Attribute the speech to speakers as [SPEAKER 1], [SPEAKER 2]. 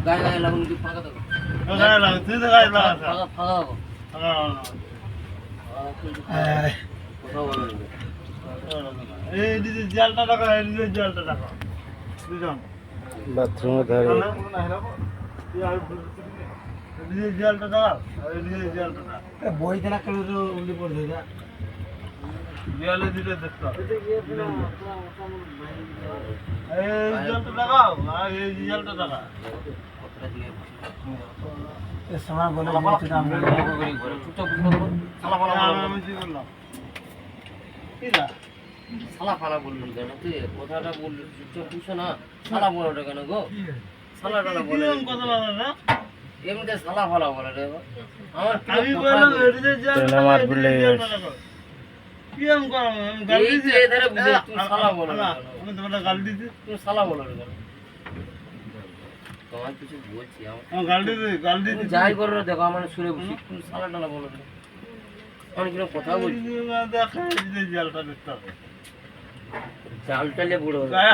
[SPEAKER 1] গায়ে গায়ে লাগুন কি ফাঁকা থাকো
[SPEAKER 2] গায়ে লাগা তুই তো গায়ে লাগা
[SPEAKER 1] ফাঁকা ফাঁকা থাকো কথা বলো
[SPEAKER 2] এই দিদি জালটা টাকা এই দিদি জালটা টাকা দুজন
[SPEAKER 3] বাথরুমে ধরে
[SPEAKER 2] দিদি জালটা টাকা এই দিদি জালটা টাকা
[SPEAKER 3] বই দেনা কেন তো উল্লি পড়ছে যা
[SPEAKER 2] জালে দিতে দেখতে এই জালটা টাকা আর এই জালটা টাকা
[SPEAKER 1] কথাটা দিয়ে
[SPEAKER 3] এ সময় বলে বলতে দাম
[SPEAKER 1] চুপচাপ বুঝতে পারো সালা ফালা
[SPEAKER 2] আমি কি বললাম কিরা
[SPEAKER 1] সালা ফালা বললি কেন তুই কথাটা বললি চুপচাপ বুঝছো না সালা বলোটা কেন গো সালা টালা বলে
[SPEAKER 2] কিরকম কথা বলে না
[SPEAKER 1] এমনিতে সালা ফালা বলে রে আমার
[SPEAKER 2] আমি বললাম এই দিদি জালটা
[SPEAKER 3] মার বলে
[SPEAKER 2] কিরকম করা আমি গাল
[SPEAKER 1] এই
[SPEAKER 2] দিছি
[SPEAKER 1] যে এধারে বুঝে তুমি সালা বলো না
[SPEAKER 2] আমি তোমাকে গাল দিছি
[SPEAKER 1] তুমি সালা বলো রে কেন তোমার কিছু বলছি
[SPEAKER 2] আমি গাল দিছি
[SPEAKER 1] তুমি যাই করো রে দেখো আমার শুনে বুঝি তুমি সালা টালা বলো রে আমি কিরকম কথা বলছি
[SPEAKER 2] দেখা এই দিদি জালটা দেখতে হবে
[SPEAKER 1] জাল টালে বুড়ো
[SPEAKER 2] গায়ে